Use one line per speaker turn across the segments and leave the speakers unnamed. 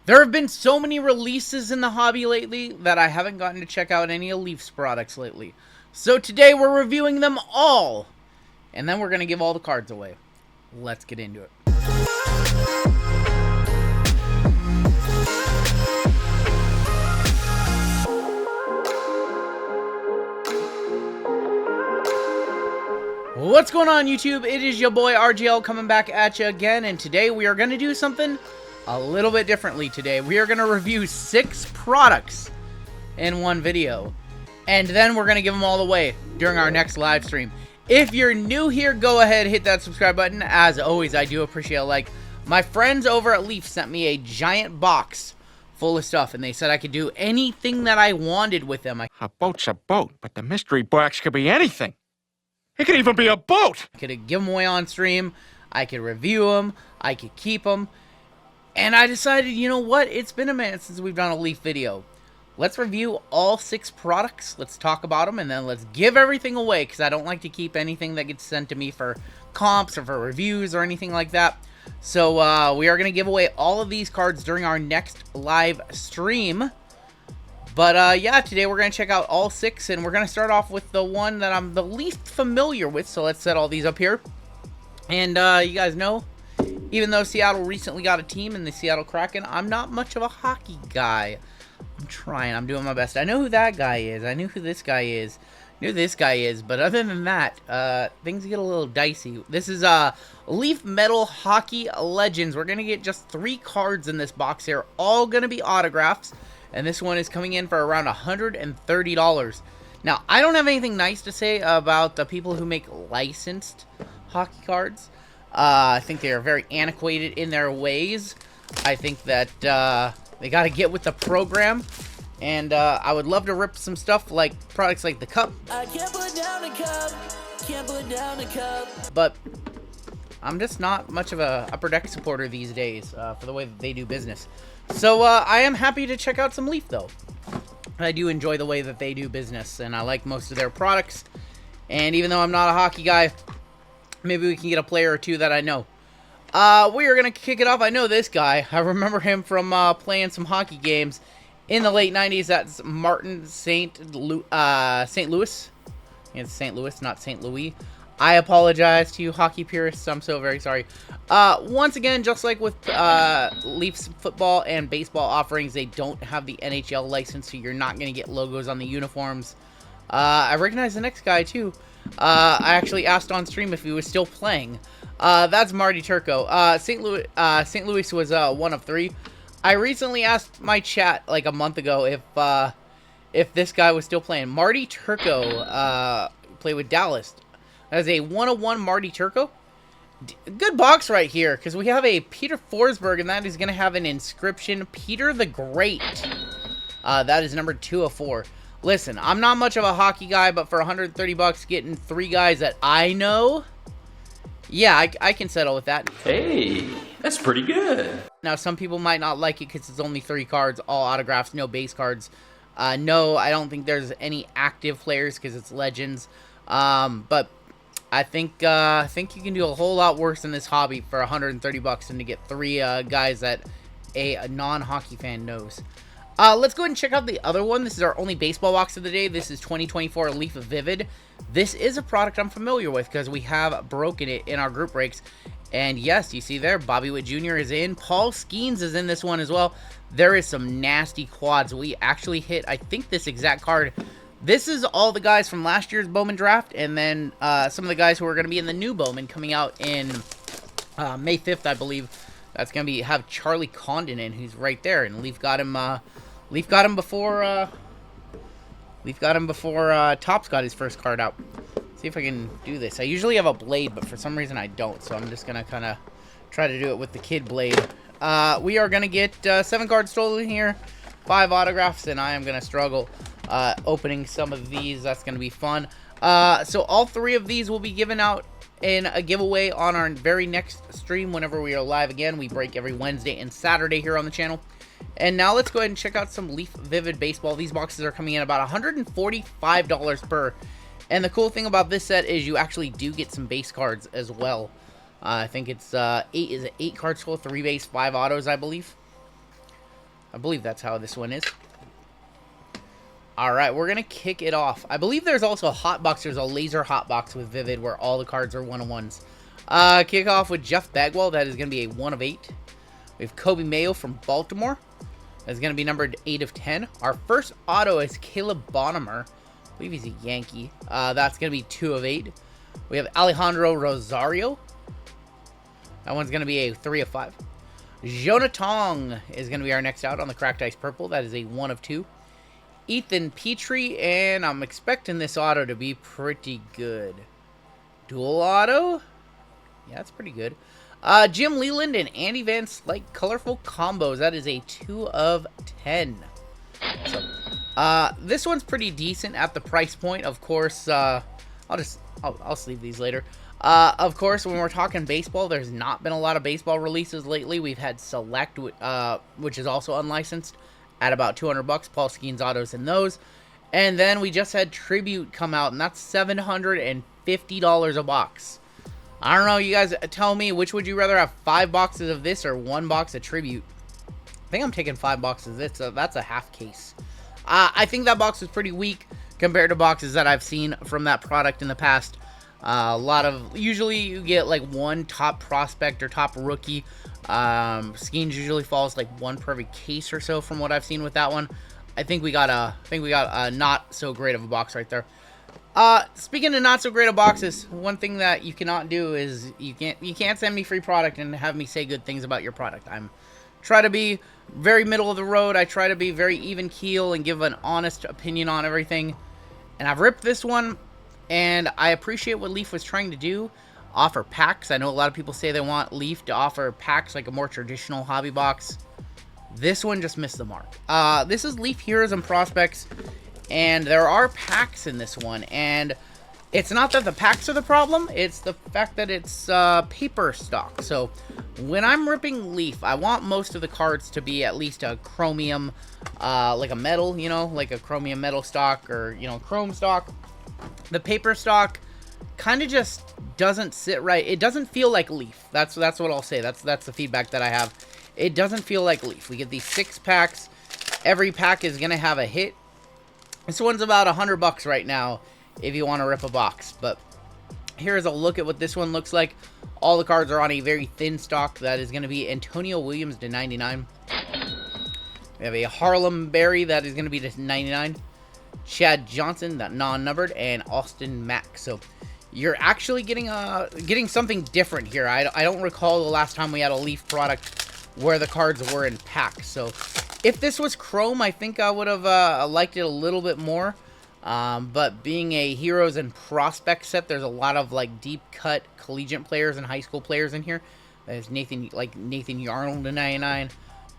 There have been so many releases in the hobby lately that I haven't gotten to check out any of Leaf's products lately. So today we're reviewing them all, and then we're going to give all the cards away. Let's get into it. What's going on, YouTube? It is your boy RGL coming back at you again, and today we are going to do something a little bit differently today. We are going to review 6 products in one video, and then we're going to give them all away during our next live stream. If you're new here, go ahead, hit that subscribe button. As always, I do appreciate a like. My friends over at Leaf sent me a giant box full of stuff, and they said I could do anything that I wanted with them.
A boat's a boat, but the mystery box could be anything. It could even be a boat!
I could give them away on stream, I could review them, I could keep them, and I decided, you know what, it's been a minute since we've done a Leaf video. Let's review all 6 products, let's talk about them, and then let's give everything away, because I don't like to keep anything that gets sent to me for comps or for reviews or anything like that. So we are going to give away all of these cards during our next live stream. But, yeah, today we're going to check out all 6, and we're going to start off with the one that I'm the least familiar with, so let's set all these up here. And, you guys know, even though Seattle recently got a team in the Seattle Kraken, I'm not much of a hockey guy. I'm trying, I'm doing my best. I know who that guy is, I knew who this guy is, I knew who this guy is, but other than that, things get a little dicey. This is, Leaf Metal Hockey Legends. We're going to get just 3 cards in this box here, all going to be autographs. And this one is coming in for around $130. Now, I don't have anything nice to say about the people who make licensed hockey cards. I think they are very antiquated in their ways. I think that they got to get with the program. And I would love to rip some stuff like products like the cup. I can't put down a cup. Can't put down a cup. But I'm just not much of a Upper Deck supporter these days for the way that they do business. So, I am happy to check out some Leaf, though. I do enjoy the way that they do business, and I like most of their products. And even though I'm not a hockey guy, maybe we can get a player or two that I know. We are going to kick it off. I know this guy. I remember him from playing some hockey games in the late 90s. That's Martin St. Louis. It's St. Louis, not St. Louis. I apologize to you hockey purists. I'm so very sorry. Once again, just like with Leafs football and baseball offerings, they don't have the NHL license, so you're not going to get logos on the uniforms. I recognize the next guy, too. I actually asked on stream if he was still playing. That's Marty Turco. St. Louis was 1 of 3. I recently asked my chat like a month ago if this guy was still playing. Marty Turco played with Dallas. That is a 101 Marty Turco. Good box right here, because we have a Peter Forsberg, and that is going to have an inscription, Peter the Great. That is number 2 of 4. Listen, I'm not much of a hockey guy, but for 130 bucks, getting 3 guys that I know, yeah, I can settle with that.
Hey, that's pretty good.
Now, some people might not like it because it's only 3 cards, all autographs, no base cards. No, I don't think there's any active players because it's Legends. But I think you can do a whole lot worse in this hobby for 130 bucks than to get 3 guys that a non-hockey fan knows. Let's go ahead and check out the other one. This is our only baseball box of the day. This is 2024 Leaf Vivid. This is a product I'm familiar with because we have broken it in our group breaks. And yes, you see there, Bobby Witt Jr. is in. Paul Skeens is in this one as well. There is some nasty quads. We actually hit, I think, this exact card. This is all the guys from last year's Bowman draft, and then some of the guys who are going to be in the new Bowman coming out in May 5th, I believe. That's going to have Charlie Condon in, who's right there, and Leaf got him before Topps got his first card out. See if I can do this. I usually have a blade, but for some reason I don't, so I'm just going to kind of try to do it with the kid blade. We are going to get 7 cards stolen here, 5 autographs, and I am going to struggle opening some of these. That's going to be fun. So all 3 of these will be given out in a giveaway on our very next stream whenever we are live again. We break every Wednesday and Saturday here on the channel. And now let's go ahead and check out some Leaf Vivid Baseball. These boxes are coming in about $145 per. And the cool thing about this set is you actually do get some base cards as well. I think it's 8 cards full, 3 base, 5 autos, I believe. I believe that's how this one is. Alright, we're going to kick it off. I believe there's also a hot box. There's a laser hot box with Vivid where all the cards are 1-of-1s. Kick off with Jeff Bagwell. That is going to be a 1 of 8. We have Kobe Mayo from Baltimore. That's going to be numbered 8 of 10. Our first auto is Caleb Bonham. I believe he's a Yankee. That's going to be 2 of 8. We have Alejandro Rosario. That one's going to be a 3 of 5. Jonah Tong is going to be our next out on the Cracked Ice Purple. That is a 1 of 2. Ethan Petrie, and I'm expecting this auto to be pretty good. Dual auto? Yeah, that's pretty good. Jim Leland and Andy Van Slyke Colorful Combos. That is a 2 of 10. So, this one's pretty decent at the price point. Of course, I'll sleeve these later. Of course, when we're talking baseball, there's not been a lot of baseball releases lately. We've had Select, which is also unlicensed, at about $200. Paul Skeens autos in those. And then we just had Tribute come out, and that's $750 a box. I don't know, you guys tell me, which would you rather have, 5 boxes of this or 1 box of Tribute? I think I'm taking 5 boxes of this, so that's a half case. I think that box is pretty weak compared to boxes that I've seen from that product in the past. Usually you get like 1 top prospect or top rookie. Skeens usually falls like 1 per every case or so from what I've seen with that one. I think we got a not so great of a box right there. Speaking of not so great of boxes, one thing that you cannot do is you can't send me free product and have me say good things about your product. I'm try to be very middle of the road. I try to be very even keel and give an honest opinion on everything. And I've ripped this one, and I appreciate what Leaf was trying to do. Offer packs. I know a lot of people say they want Leaf to offer packs like a more traditional hobby box. This one just missed the mark. This is Leaf Heroes and Prospects, and there are packs in this one, and it's not that the packs are the problem, it's the fact that it's paper stock. So when I'm ripping Leaf, I want most of the cards to be at least a chromium, like a metal, you know, like a chromium metal stock, or, you know, chrome stock. The paper stock kind of just doesn't sit right. It doesn't feel like Leaf. That's what I'll say. That's the feedback that I have. It doesn't feel like Leaf. We get these 6 packs. Every pack is going to have a hit. This one's about $100 right now if you want to rip a box. But here's a look at what this one looks like. All the cards are on a very thin stock. That is going to be Antonio Williams to 99. We have a Harlem Berry that is going to be to 99. Chad Johnson, that non-numbered, and Austin Mack. So you're actually getting something different here. I don't recall the last time we had a Leaf product where the cards were in packs. So if this was chrome, I think I would have liked it a little bit more. But being a Heroes and Prospect set, there's a lot of like deep cut collegiate players and high school players in here. There's Nathan Yarnold to 99.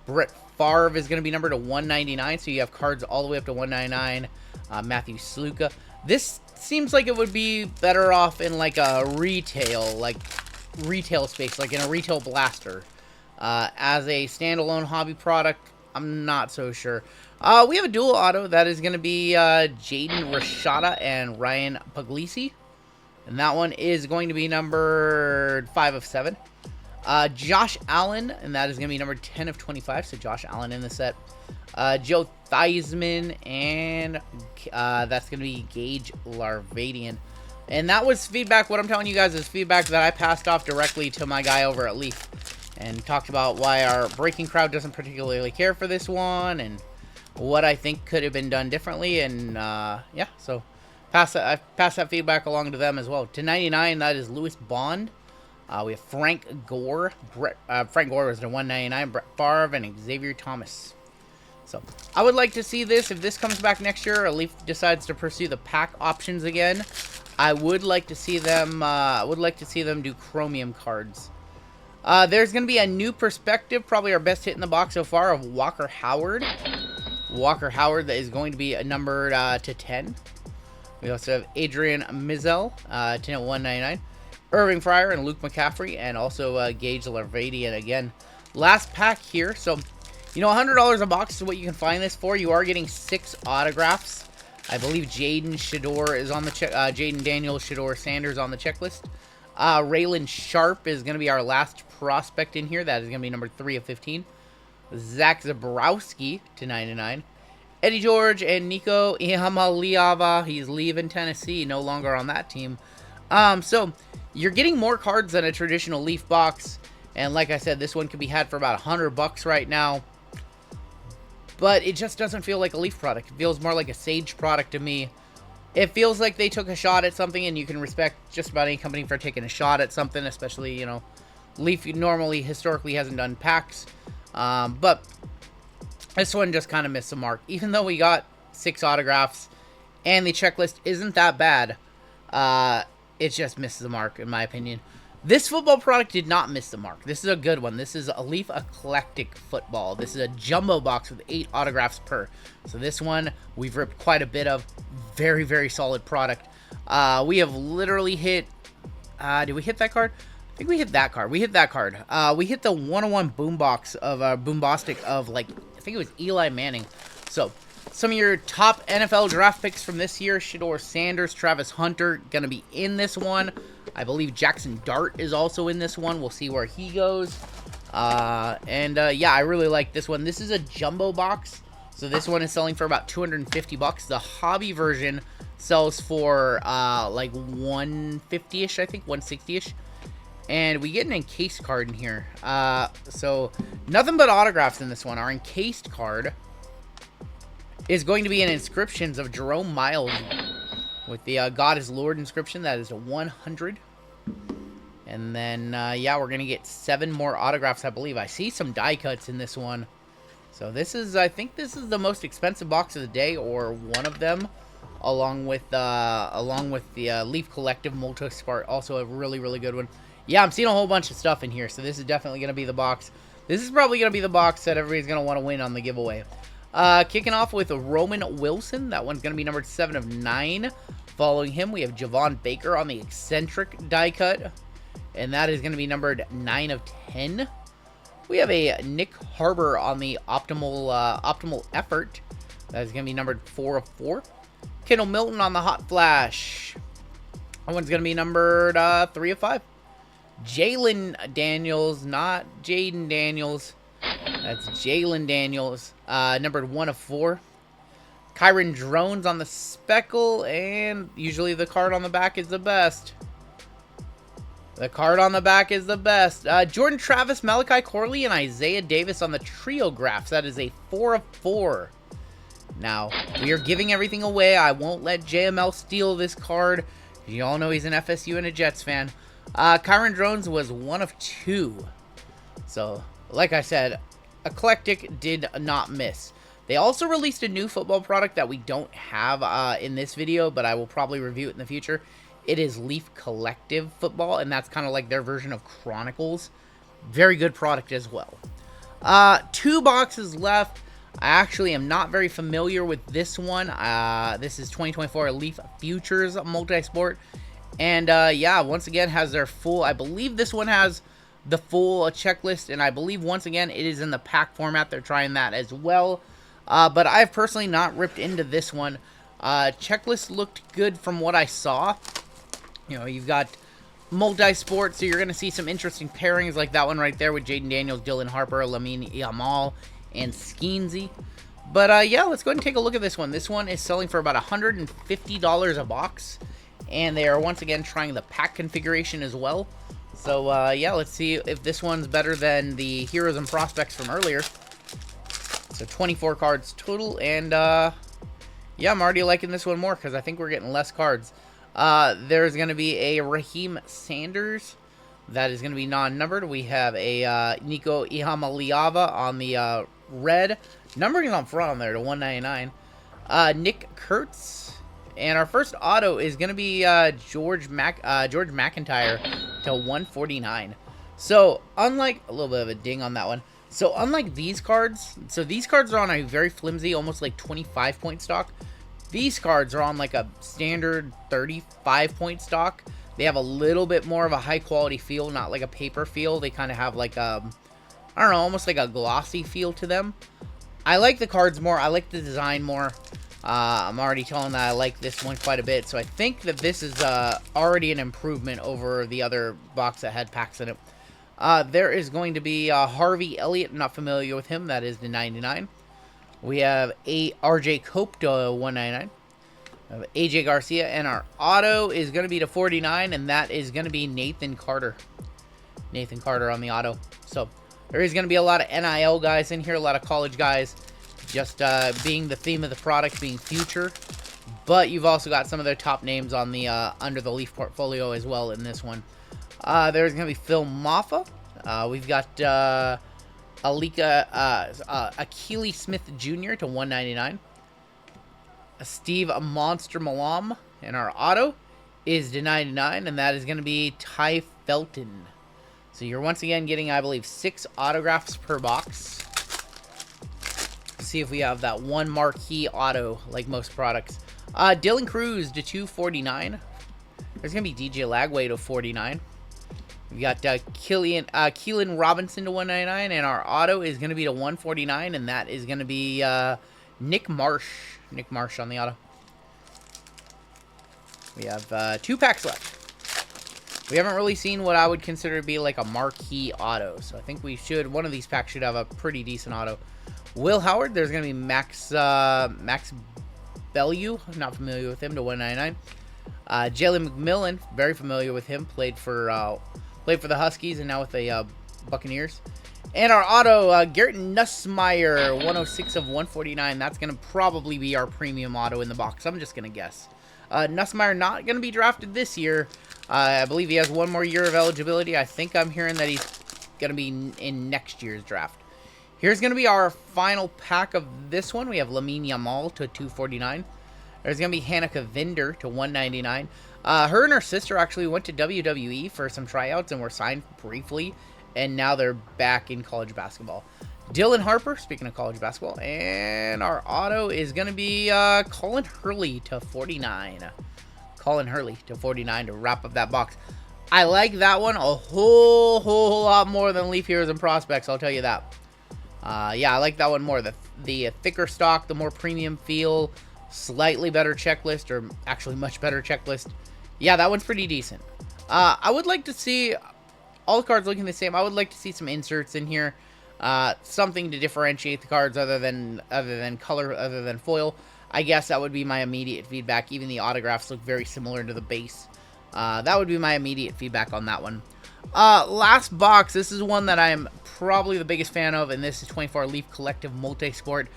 Brett Favre is going to be numbered to 199, so you have cards all the way up to 199. Matthew Sluka. This seems like it would be better off in like a retail space, like in a retail blaster. As a standalone hobby product, I'm not so sure. We have a dual auto that is going to be Jaden Rashada and Ryan Puglisi. And that one is going to be numbered 5 of 7. Josh Allen, and that is going to be numbered 10 of 25. So Josh Allen in the set. Joe Theismann, and that's going to be Gage Larvadian. And that was feedback. What I'm telling you guys is feedback that I passed off directly to my guy over at Leaf. And talked about why our breaking crowd doesn't particularly care for this one, and what I think could have been done differently. And yeah, so I passed that feedback along to them as well. To 99, that is Lewis Bond. We have Frank Gore. Frank Gore was to 199. Brett Favre and Xavier Thomas. So I would like to see this. If this comes back next year, or Leaf decides to pursue the pack options again, I would like to see them. Do chromium cards. There's going to be a new perspective, probably our best hit in the box so far, of Walker Howard. Walker Howard that is going to be numbered to 10. We also have Adrian Mizell, 10 at 199. Irving Fryer and Luke McCaffrey, and also Gage Larvadian again. Last pack here. So, you know, $100 a box is what you can find this for. You are getting 6 autographs. I believe Jaden Shador is on the Jaden Daniel Shador Sanders on the checklist. Raylan Sharp is going to be our last prospect in here. That is going to be number 3 of 15. Zach Zabrowski to 99. Eddie George and Nico Ihamaliava. He's leaving Tennessee, no longer on that team. So you're getting more cards than a traditional Leaf box. And like I said, this one can be had for about $100 right now. But it just doesn't feel like a Leaf product. It feels more like a Sage product to me. It feels like they took a shot at something, and you can respect just about any company for taking a shot at something, especially, you know, Leaf normally, historically, hasn't done packs. But this one just kind of missed the mark. Even though we got 6 autographs and the checklist isn't that bad, it just misses the mark, in my opinion. This football product did not miss the mark. This is a good one. This is a Leaf Eclectic Football. This is a jumbo box with 8 autographs per. So this one we've ripped quite a bit of. Very, very solid product. We have literally hit... did we hit that card? I think we hit that card. We hit that card. We hit the 101 boombox of Boombastic of, like, I think it was Eli Manning. So, some of your top NFL draft picks from this year: Shedeur Sanders, Travis Hunter, going to be in this one. I believe Jackson Dart is also in this one. We'll see where he goes. Yeah, I really like this one. This is a jumbo box. So this one is selling for about $250. The hobby version sells for like $150-ish, I think, $160-ish. And we get an encased card in here. So nothing but autographs in this one. Our encased card is going to be an inscriptions of Jerome Miles with the God is Lord inscription. That is a 100. And then, yeah, we're going to get 7 more autographs, I believe. I see some die cuts in this one. So this is, I think this is the most expensive box of the day, or one of them, along with the Leaf Collective Multisport, also a really, really good one. Yeah, I'm seeing a whole bunch of stuff in here, so this is definitely going to be the box. This is probably going to be the box that everybody's going to want to win on the giveaway. Kicking off with Roman Wilson. That one's going to be numbered 7 of 9. Following him, we have Javon Baker on the eccentric die cut, and that is going to be numbered 9 of 10. We have a Nick Harbor on the optimal effort. That is going to be numbered 4 of 4. Kendall Milton on the hot flash. That one's going to be numbered 3 of 5. Jalen Daniels, not Jaden Daniels. That's Jalen Daniels, numbered 1 of 4. Kyron Drones on the speckle, and usually the card on the back is the best. The card on the back is the best. Jordan Travis, Malachi Corley, and Isaiah Davis on the trio graphs. That is a 4 of 4. Now, we are giving everything away. I won't let JML steal this card. You all know he's an FSU and a Jets fan. Kyron Drones was 1 of 2. So, like I said, Eclectic did not miss. They also released a new football product that we don't have in this video, but I will probably review it in the future. It is Leaf Collective Football, and that's kind of like their version of Chronicles. Very good product as well. 2 boxes left. I actually am not very familiar with this one. This is 2024 Leaf Futures Multisport. And yeah, once again has their full, I believe this one has the full checklist, and I believe once again it is in the pack format. They're trying that as well. But I've personally not ripped into this one. Checklist looked good from what I saw. You know, you've got multi-sport, so you're going to see some interesting pairings like that one right there with Jaden Daniels, Dylan Harper, Lamine Yamal, and Skeensy. But yeah, let's go ahead and take a look at this one. This one is selling for about $150 a box, and they are once again trying the pack configuration as well. So yeah, let's see if this one's better than the Heroes and Prospects from earlier. So 24 cards total, and yeah, I'm already liking this one more because I think we're getting less cards. There's going to be a Raheem Sanders. That is going to be non-numbered. We have a Nico Ihamaliava on the red. Numbering on front on there to 199. Nick Kurtz. And our first auto is going to be George McIntyre to 149. So, unlike... a little bit of a ding on that one. So, unlike these cards... so, these cards are on a very flimsy, almost like 25-point stock. These cards are on like a standard 35-point stock. They have a little bit more of a high-quality feel, not like a paper feel. They kind of have like a... I don't know, almost like a glossy feel to them. I like the cards more. I like the design more. I'm already telling that I like this one quite a bit. So I think that this is already an improvement over the other box that had packs in it. There is going to be Harvey Elliott. Not familiar with him. That is the 99. We have RJ Cope to 199. AJ Garcia, and our auto is going to be to 49, and that is going to be Nathan Carter. Nathan Carter on the auto. So there is going to be a lot of NIL guys in here, a lot of college guys, just being the theme of the product being future. But you've also got some of their top names on the under the Leaf portfolio as well in this one. There's going to be Phil Maffa. We've got Akili Smith Jr. to 199. Steve Monster Malam, and our auto is to 99, and that is going to be Ty Felton. So you're once again getting, I believe, 6 autographs per box. See if we have that one marquee auto like most products. Dylan Cruz to 249. There's going to be DJ Lagway to 49. We got Keelan Robinson to 199, and our auto is going to be to 149, and that is going to be Nick Marsh. Nick Marsh on the auto. We have 2 packs left. We haven't really seen what I would consider to be like a marquee auto, so I think one of these packs should have a pretty decent auto. Will Howard, there's going to be Max Bellew. I'm not familiar with him, to 199. Jalen McMillan, very familiar with him, played for the Huskies and now with the Buccaneers. And our auto, Garrett Nussmeier, 106 of 149. That's going to probably be our premium auto in the box. I'm just going to guess. Nussmeier not going to be drafted this year. I believe he has one more year of eligibility. I think I'm hearing that he's going to be in next year's draft. Here's going to be our final pack of this one. We have Lamine Yamal to 249. There's going to be Hanneke Vinder to 199. Her and her sister actually went to WWE for some tryouts and were signed briefly. And now they're back in college basketball. Dylan Harper, speaking of college basketball. And our auto is going to be Colin Hurley to 49. Colin Hurley to 49 to wrap up that box. I like that one a whole lot more than Leaf Heroes and Prospects, I'll tell you that. Yeah, I like that one more. The thicker stock, the more premium feel, slightly better checklist, or actually much better checklist. Yeah, that one's pretty decent. I would like to see all the cards looking the same. I would like to see some inserts in here, something to differentiate the cards other than color, other than foil. I guess that would be my immediate feedback. Even the autographs look very similar to the base. That would be my immediate feedback on that one. Last box. This is one that I'm probably the biggest fan of, and this is 24 Leaf Collective Multisport.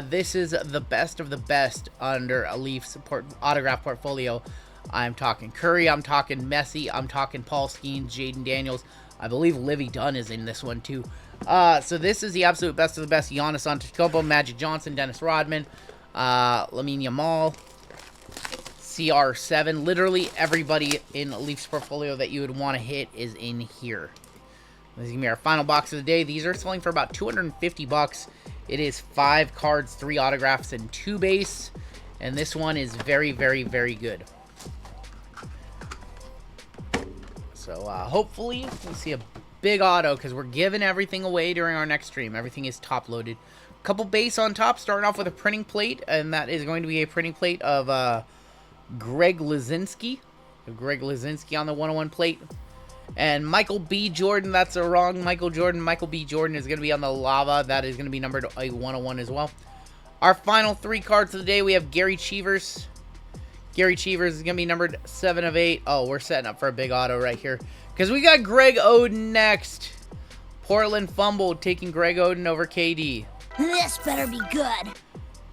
This is the best of the best under a Leaf autograph portfolio. I'm talking Curry, I'm talking Messi, I'm talking Paul Skeens, Jaden Daniels. I believe Livy Dunn is in this one too. So this is the absolute best of the best. Giannis Antetokounmpo, Magic Johnson, Dennis Rodman, Lamine Yamal, CR7. Literally everybody in Leafs portfolio that you would want to hit is in here. This is going to be our final box of the day. These are selling for about $250. It is 5 cards, 3 autographs, and 2 base. And this one is very, very, very good. So hopefully we'll see a big auto, because we're giving everything away during our next stream. Everything is top loaded. Couple base on top, starting off with a printing plate, and that is going to be a printing plate of Greg Luzinski. Greg Luzinski on the 101 plate. And Michael B. Jordan, that's a wrong Michael Jordan. Michael B. Jordan is going to be on the lava. That is going to be numbered a 101 as well. Our final 3 cards of the day, we have Gary Cheevers. Gary Cheevers is going to be numbered 7 of 8. Oh, we're setting up for a big auto right here, because we got Greg Oden next. Portland fumbled, taking Greg Oden over KD.
This better be good.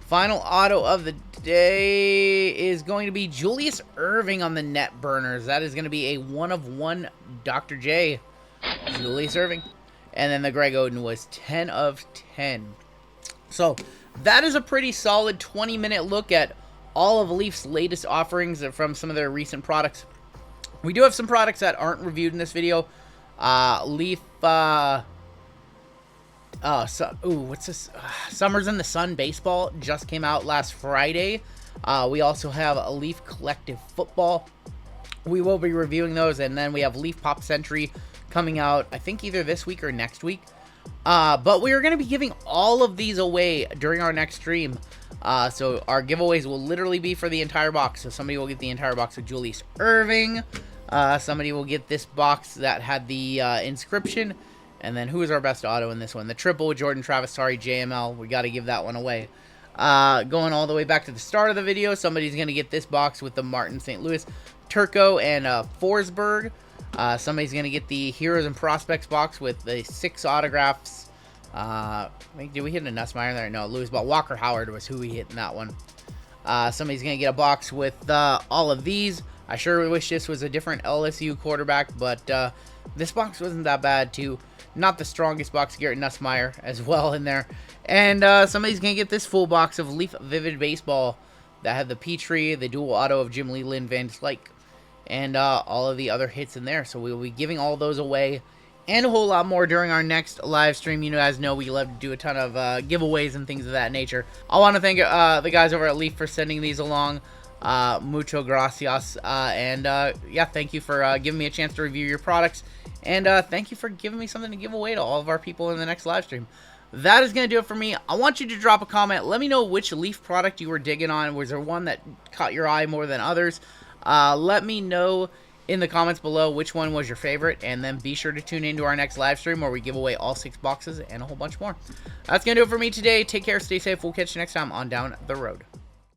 Final auto of the day is going to be Julius Erving on the net burners. That is going to be a 1 of 1 Dr. J. Julius Erving. And then the Greg Oden was 10 of 10. So that is a pretty solid 20-minute look at all of Leaf's latest offerings from some of their recent products. We do have some products that aren't reviewed in this video. Leaf, what's this? Summers in the Sun Baseball just came out last Friday. We also have a Leaf Collective Football. We will be reviewing those, and then we have Leaf Pop Century coming out, I think either this week or next week. But we are going to be giving all of these away during our next stream. So our giveaways will literally be for the entire box. So somebody will get the entire box of Julius Erving, somebody will get this box that had the inscription. And then who is our best auto in this one? The triple, Jordan Travis, sorry, JML. We got to give that one away. Going all the way back to the start of the video, somebody's going to get this box with the Martin St. Louis, Turco, and Forsberg. Somebody's going to get the Heroes and Prospects box with the 6 autographs. Did we hit a Nussmeier there? No, Lewis, but Walker Howard was who we hit in that one. Somebody's going to get a box with all of these. I sure wish this was a different LSU quarterback, but this box wasn't that bad, too. Not the strongest box, Garrett Nussmeier as well in there. And somebody's going to get this full box of Leaf Vivid Baseball that had the Petrie, the dual auto of Jim Leland, Van Slyke, and all of the other hits in there. So we will be giving all those away and a whole lot more during our next live stream. You guys know we love to do a ton of giveaways and things of that nature. I want to thank the guys over at Leaf for sending these along. Mucho gracias. Yeah, thank you for giving me a chance to review your products. And thank you for giving me something to give away to all of our people in the next live stream. That is going to do it for me. I want you to drop a comment. Let me know which Leaf product you were digging on. Was there one that caught your eye more than others? Let me know in the comments below which one was your favorite. And then be sure to tune into our next live stream where we give away all 6 boxes and a whole bunch more. That's going to do it for me today. Take care. Stay safe. We'll catch you next time on Down the Road.